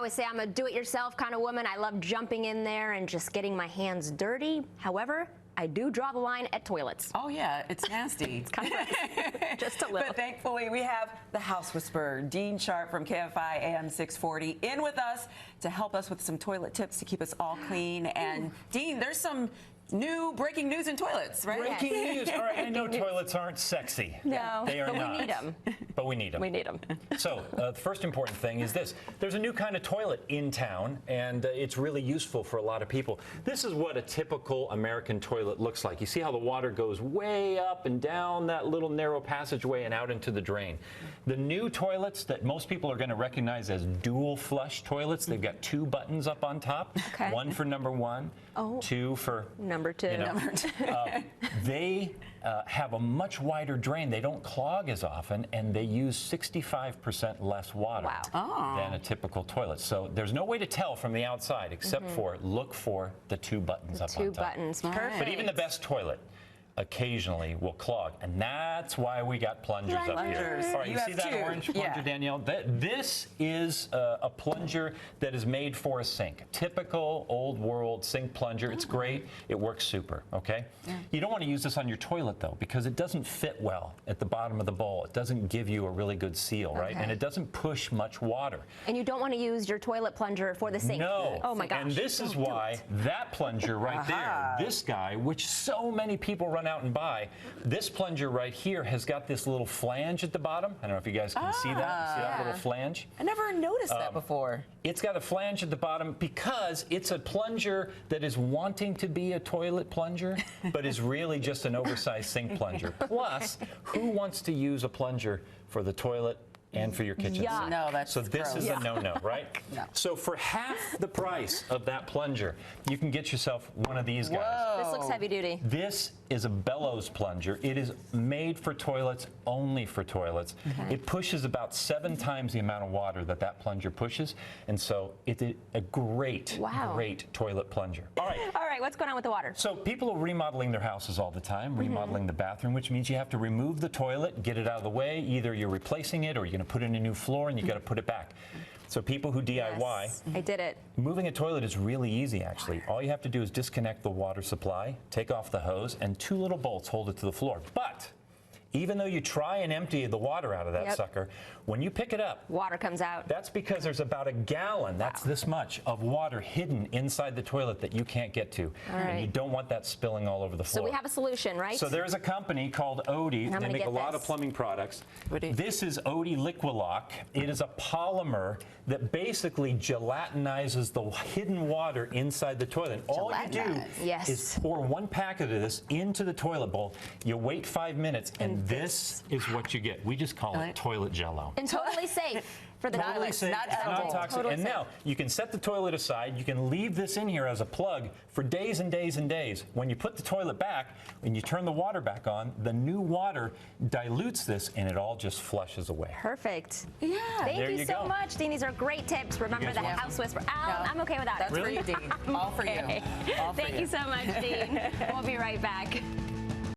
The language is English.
always say I'm a do-it-yourself kind of woman. I love jumping in there and just getting my hands dirty. However, I do draw the line at toilets. Oh, yeah, it's nasty. It's kind of just a little. But thankfully, we have the House Whisperer, Dean Sharp from KFI AM 640, in with us to help us with some toilet tips to keep us all clean. And, Dean, there's some new breaking news in toilets, right? Breaking news. All right, I know toilets aren't sexy. No, they are but not. we need them. But we need them. We need them. So the first important thing is this. There's a new kind of toilet in town, and it's really useful for a lot of people. This is what a typical American toilet looks like. You see how the water goes way up and down that little narrow passageway and out into the drain. The new toilets that most people are going to recognize as dual flush toilets, they've got two buttons up on top. Okay. One for number one, two for number two. You know, number two. They have a much wider drain. They don't clog as often, and they use 65% less water than a typical toilet. So there's no way to tell from the outside except for look for the two buttons up on top. Two buttons, perfect. But even the best toilet occasionally will clog, and that's why we got plungers up here. All right, you see that orange plunger, Danielle? This is a plunger that is made for a sink. Typical old world sink plunger. It's great. It works super, okay? You don't want to use this on your toilet, though, because it doesn't fit well at the bottom of the bowl. It doesn't give you a really good seal, right? And it doesn't push much water. And you don't want to use your toilet plunger for the sink. No. Oh, my gosh. And this is why that plunger right there, this guy, which so many people run out and buy, this plunger right here has got this little flange at the bottom. I don't know if you guys can see that. See that little flange? I never noticed that before. It's got a flange at the bottom because it's a plunger that is wanting to be a toilet plunger, but is really just an oversized sink plunger. Plus, who wants to use a plunger for the toilet and for your kitchen sink? No, that's so this is a no-no, right? No. So for half the price of that plunger, you can get yourself one of these guys. This looks heavy duty. This is a bellows plunger. It is made for toilets, only for toilets. It pushes about 7 times the amount of water that that plunger pushes, and so it's a great, great toilet plunger. All right. All right, what's going on with the water? So people are remodeling their houses all the time, remodeling the bathroom, which means you have to remove the toilet, get it out of the way. Either you're replacing it or you're going to put in a new floor and you got to put it back. So people who DIY, I did it. Moving a toilet is really easy, actually. All you have to do is disconnect the water supply, take off the hose, and 2 little bolts hold it to the floor. But even though you try and empty the water out of that sucker, when you pick it up, water comes out. That's because there's about a gallon, that's this much, of water hidden inside the toilet that you can't get to. And you don't want that spilling all over the floor. So we have a solution, right? So there's a company called Odie. They make a lot of plumbing products. This is Odie Liquilock. It is a polymer that basically gelatinizes the hidden water inside the toilet. And all you do is pour 1 packet of this into the toilet bowl. You wait 5 minutes, and this is what you get. We just call it toilet jello. And totally safe for the totally safe, not toxic. Totally and now you can set the toilet aside. You can leave this in here as a plug for days and days and days. When you put the toilet back, when you turn the water back on, the new water dilutes this, and it all just flushes away. Perfect. Yeah. Thank you so much, Dean. These are great tips. Remember the House Whisperer. I'm okay without it. That's for you, Dean. All for you. All for Thank you so much, Dean. We'll be right back.